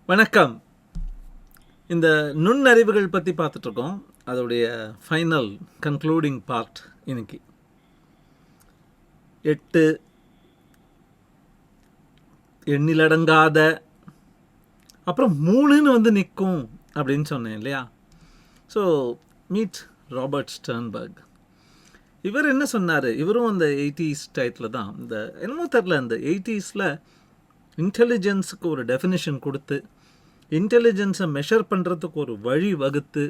வணக்கம். இந்த நுண்ணறிவுகள் பற்றி பார்த்துட்ருக்கோம். அதோடைய ஃபைனல் கன்க்ளூடிங் பார்ட் இன்னைக்கு 8 எண்ணிலடங்காத அப்புறம் 3ன்னு வந்து நிற்கும் அப்படின்னு சொன்னேன் இல்லையா? So meet Robert Sternberg. இவர் என்ன சொன்னார்? இவரும் அந்த 80s டைட்டில் தான், இந்த என்னமோ தெரில, இந்த 80ஸில் இன்டெலிஜென்ஸுக்கு ஒரு டெஃபினிஷன் கொடுத்து இன்டெலிஜென்ஸை மெஷர் பண்ணுறதுக்கு ஒரு வழி வகுத்து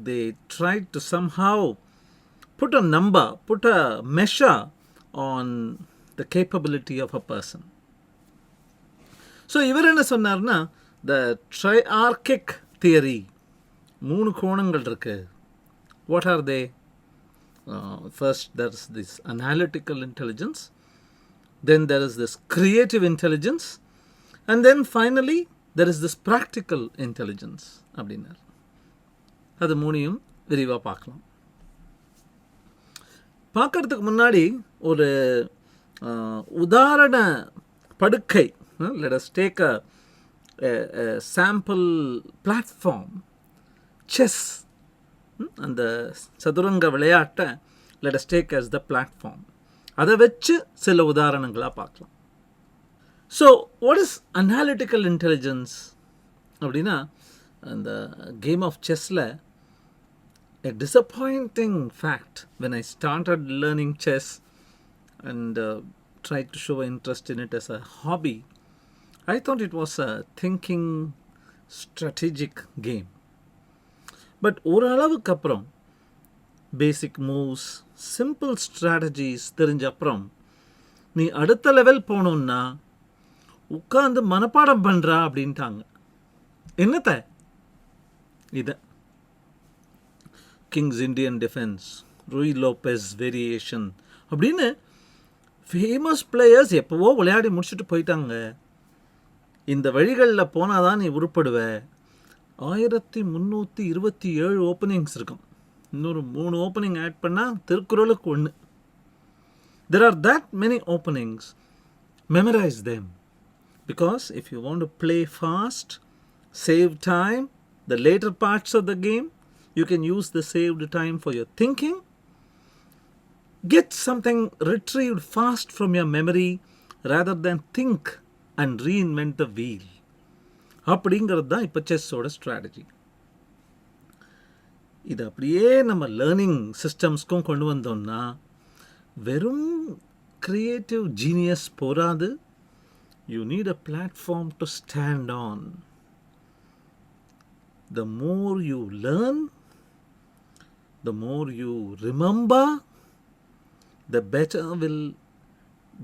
they tried to somehow put a number, put a measure on the capability of a person. So இவர் என்ன சொன்னார்னா, the triarchic theory, 3 கோணங்கள் இருக்கு. What are they? First there is this analytical intelligence, then there is this creative intelligence, and then finally there is this practical intelligence அப்படின்னார். அது 3ஐயும் விரிவாக பார்க்கலாம். பார்க்கறதுக்கு முன்னாடி ஒரு உதாரண படுக்கை, let us take a sample platform, chess, அந்த சதுரங்க விளையாட்டை let us take as the platform. அதை வச்சு சில உதாரணங்களாக பார்க்கலாம். So what is analytical intelligence அப்படின்னா, அந்த கேம் ஆஃப் செஸ்ஸில் a disappointing fact when I started learning chess and tried to show interest in it as a hobby, I thought it was a thinking strategic game. But ஓரளவுக்கு அப்புறம் பேசிக் moves, simple strategies தெரிஞ்ச அப்புறம் நீ அடுத்த level போகணுன்னா உட்காந்து மனப்பாடம் பண்ணுறா அப்படின்ட்டாங்க. என்னத்த இதை Kings Indian defence, ரூய் Lopez variation அப்படின்னு ஃபேமஸ் பிளேயர்ஸ் எப்போவோ விளையாடி முடிச்சுட்டு போயிட்டாங்க. இந்த வழிகளில் போனால் தான் நீ உருப்படுவ. 1327 ஓப்பனிங்ஸ் இருக்கும். இன்னொரு 3 ஓப்பனிங் ஆட் பண்ணால் திருக்குறளுக்கு 1. There are that many openings. Memorize them. Because if you want to play fast, save time, the later parts of the game, you can use the saved time for your thinking. Get something retrieved fast from your memory rather than think and reinvent the wheel. அப்படிங்கிறது தான் இப்போ செஸ்ஸோட strategy. இது அப்படியே நம்ம learning சிஸ்டம்ஸ்க்கும் கொண்டு வந்தோம்னா வெறும் creative genius போராது. You need a platform to stand on. The more you learn, the more you remember, the better will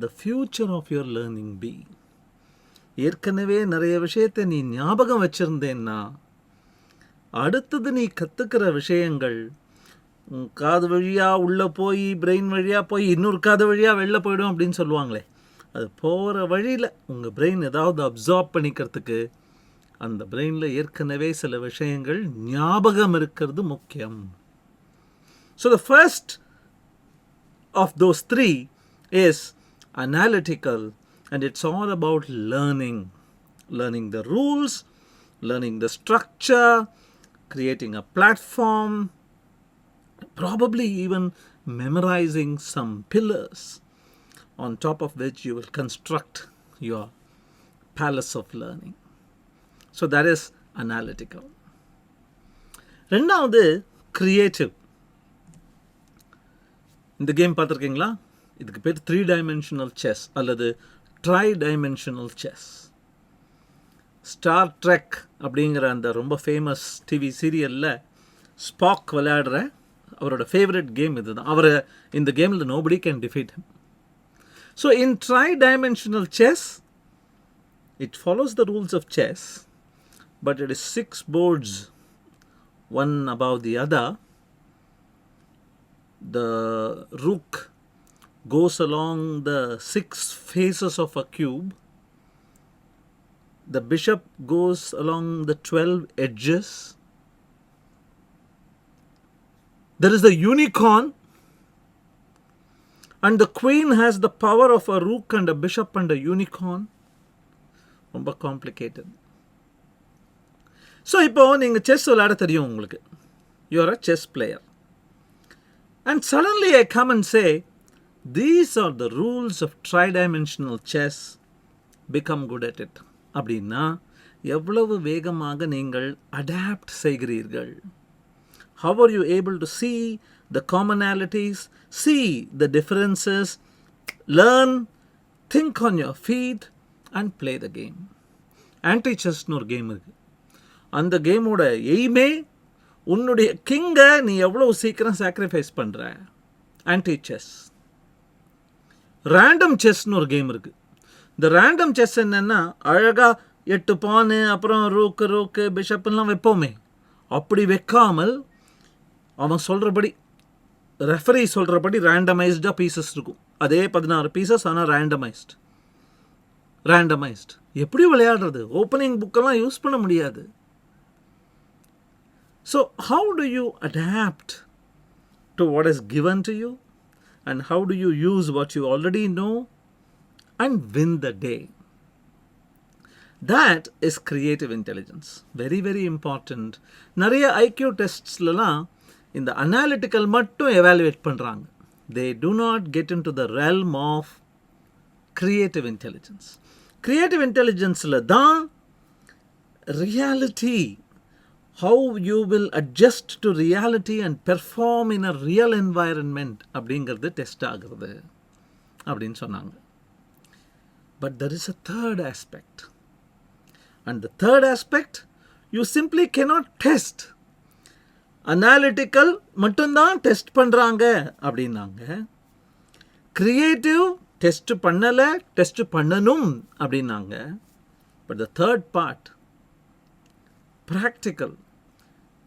the future of your learning be. ஏற்கனவே நிறைய விஷயத்தை நீ ஞாபகம் வச்சிருந்தேன்னா அடுத்தது நீ கற்றுக்கிற விஷயங்கள் காது வழியாக உள்ளே போய் பிரெயின் வழியாக போய் இன்னொரு காது வழியாக வெளில போயிடும் அப்படின்னு சொல்லுவாங்களே, அது போகிற வழியில் உங்கள் பிரெயின் ஏதாவது அப்சார்ப் பண்ணிக்கிறதுக்கு அந்த பிரெயினில் ஏற்கனவே சில விஷயங்கள் ஞாபகம் இருக்கிறது முக்கியம். So the first of those 3 is analytical, and it's all about learning the rules, learning the structure, creating a platform, probably even memorizing some pillars on top of which you will construct your palace of learning. So that is analytical. ரெண்டாவது creative. இந்த game பார்த்துருக்கீங்களா? இதுக்கு பேர் 3-dimensional chess அல்லது tri-dimensional chess. Star trek அப்படிங்கிற அந்த ரொம்ப famous TV சீரியலில் ஸ்பாக் விளையாடுற அவரோட ஃபேவரட் கேம் இது தான். அவர் இந்த கேமில் nobody can defeat him. So in tri-dimensional chess, it follows the rules of chess, but it is 6 boards, one above the other. The rook goes along the 6 faces of a cube. The bishop goes along the 12 edges. There is the unicorn, and the queen has the power of a rook and a bishop and a unicorn. ரொம்ப complicated. So இப்போ நீங்கள் chess விளையாட தெரியும் உங்களுக்கு. You are a chess player. And suddenly I come and say, these are the rules of tri-dimensional chess. Become good at it. அப்படின்னா எவ்வளவு வேகமாக நீங்கள் அடாப்ட் செய்கிறீர்கள். How are you able to see the commonalities, see the differences, learn, think on your feet and play the game. Anti-chessனு ஒரு game இருக்கு. அந்த கேமோட எய்மே உன்னுடைய கிங்கை நீ எவ்வளோ சீக்கிரம் சாக்ரிஃபைஸ் பண்ணுற. Anti chess. ரேண்டம் செஸ்னு ஒரு கேம் இருக்குது. இந்த ரேண்டம் செஸ் என்னென்னா அழகாக 8 பானு அப்புறம் ரூக்கு பிஷப்லாம் வைப்போமே, அப்படி வைக்காமல் அவன் சொல்கிறபடி ரெஃபரி சொல்கிறபடி ரேண்டமைஸ்டாக பீசஸ் இருக்கும். அதே 16 பீசஸ், ஆனால் ரேண்டமைஸ்ட். எப்படி விளையாடுறது? ஓப்பனிங் புக்கெல்லாம் யூஸ் பண்ண முடியாது. So how do you adapt to what is given to you, and how do you use what you already know and win the day? That is creative intelligence. Very, very important. நிறைய IQ டெஸ்ட்ஸ்லாம் இந்த analytical மட்டும் evaluate பண்ணுறாங்க. They do not get into the realm of creative intelligence. Creative intelligenceல தான் reality, how you will adjust to reality and perform in a real environment அப்படிங்கிறது test ஆகுறது அப்படின்னு சொன்னாங்க. But there is a third aspect. And the third aspect, you simply cannot test. Analytical மட்டும்தான் test பண்ணுறாங்க அப்படின்னாங்க. Creative test பண்ணலை, test பண்ணணும் அப்படின்னாங்க. But the third part, practical,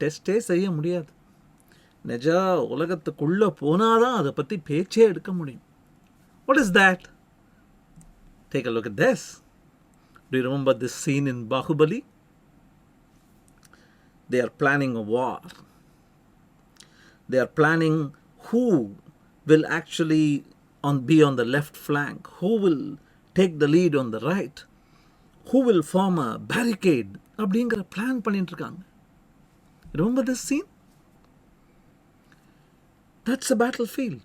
டெஸ்ட்டே செய்ய முடியாது. நிஜா உலகத்துக்குள்ளே போனாதான் அதை பற்றி பேச்சே எடுக்க முடியும். What is that? Take a look at this. Do you remember this scene in Bahubali? They are planning a war. They are planning who will actually be on the left flank, who will take the lead on the right, who will form a barricade அப்படிங்கிற plan பண்ணிட்டு இருக்காங்க. Remember this scene? That's a battlefield.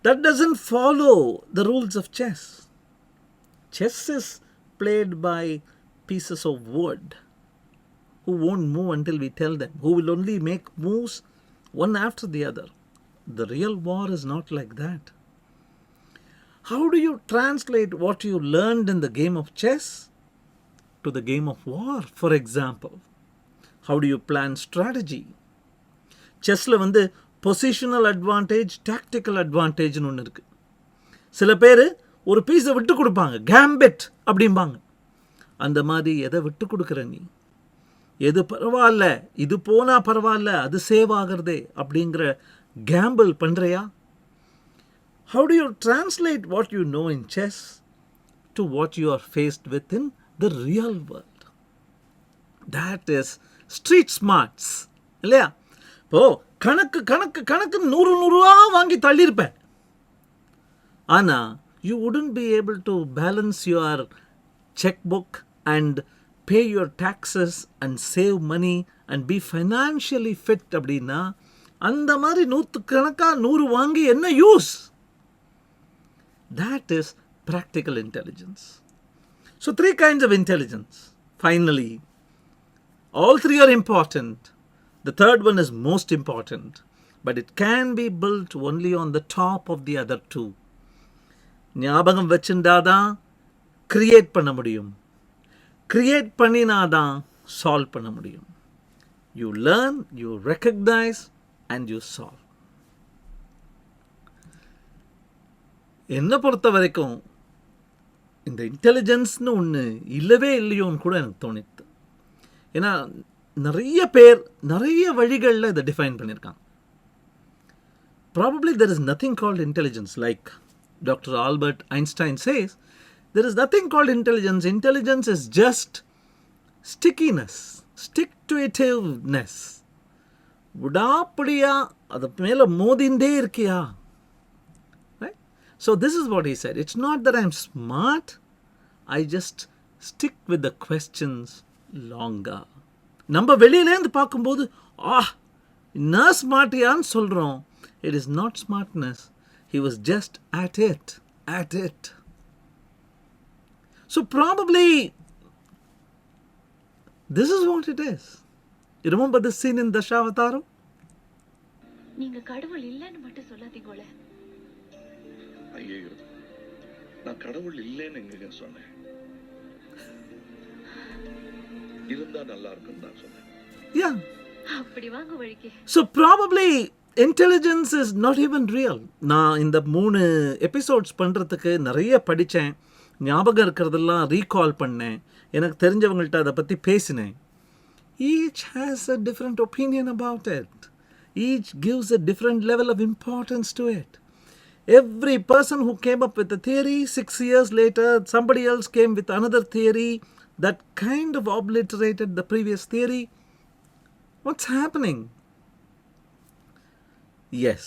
That doesn't follow the rules of chess. Chess is played by pieces of wood who won't move until we tell them, who will only make moves one after the other. The real war is not like that. How do you translate what you learned in the game of chess to the game of war, for example? How do you plan strategy? செஸ்ஸில் positional advantage, tactical அட்வான்டேஜ்னு ஒன்று இருக்குது. சில பேர் ஒரு பீஸை விட்டு கொடுப்பாங்க, கேம்பெட் அப்படிம்பாங்க. அந்த மாதிரி எதை விட்டு கொடுக்குற நீ? எது பரவாயில்ல, இது போனால் பரவாயில்ல, அது சேவ் ஆகிறதே அப்படிங்கிற கேம்பிள் பண்ணுறியா? How do you translate what you know in chess to what you are faced with in the real world? That is street smarts. இல்லையா? இப்போ கணக்கு 100 வாங்கி தள்ளியிருப்பேன். ஆனால் you wouldn't be able to balance your checkbook and pay your taxes and save money and be financially fit அப்படின்னா அந்த மாதிரி 100 வாங்கி என்ன use? That is practical intelligence. So 3 kinds of intelligence. Finally, all 3 are important. The third one is most important, but it can be built only on the top of the other 2. ஞாபகம் வச்சுட்டாதான் create பண்ண முடியும், create பண்ணினாதான் solve பண்ண முடியும். You learn, you recognize and you solve. என்னை பொறுத்த வரைக்கும் இந்த இன்டெலிஜென்ஸ்னு ஒன்று இல்லவே இல்லையோன்னு கூட எனக்கு தோணித்து. ஏன்னா நிறைய பேர் நிறைய வழிகளில் இதை டிஃபைன் பண்ணியிருக்காங்க. Probably there is nothing called intelligence. Like Dr. Albert Einstein says, there is nothing called intelligence. Intelligence is just stickiness, stick-to-itiveness. விடாப்படியா அது மேலே மோதிண்டே இருக்கியா? Right? So this is what he said. It's not that I'm smart. I just stick with the questions longer. நம்ம வெளியிலேருந்து பார்க்கும்போது நான் ஸ்மார்ட்டியான்னு சொல்கிறோம். It is not smartness. He was just at it. So probably this is what it is. You remember the scene in Dashavataram? நீங்க கடவுள் இல்லைன்னு மட்டும் சொல்லாதீங்களே. ஐயோ, நான் கடவுள் இல்லைன்னு எங்க சொன்னேன்? இருந்தா நல்லா இருக்குன்னு தான் சொன்னேன். Yeah. அப்படி வாங்க வழிக்கு. So probably intelligence is not even real. நான் இந்த 3 எபிசோட்ஸ் பண்ணுறதுக்கு நிறைய படித்தேன், ஞாபகம் இருக்கிறதெல்லாம் ரீகால் பண்ணேன், எனக்கு தெரிஞ்சவங்கள்ட்ட அதை பற்றி பேசினேன். Each has a different opinion about it. Each gives a different level of importance to it. Every person who came up with a theory, 6 years later, somebody else came with another theory that kind of obliterated the previous theory. What's happening? Yes,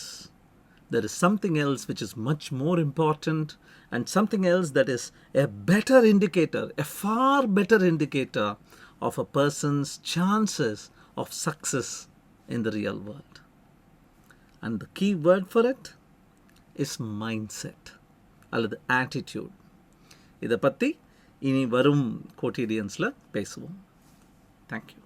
there is something else which is much more important, and something else that is a better indicator, a far better indicator of a person's chances of success in the real world. And the key word for it is mindset, அல்லது attitude. இதை பற்றி இனி வரும் Quotidiansல பேசுவோம். Thank you.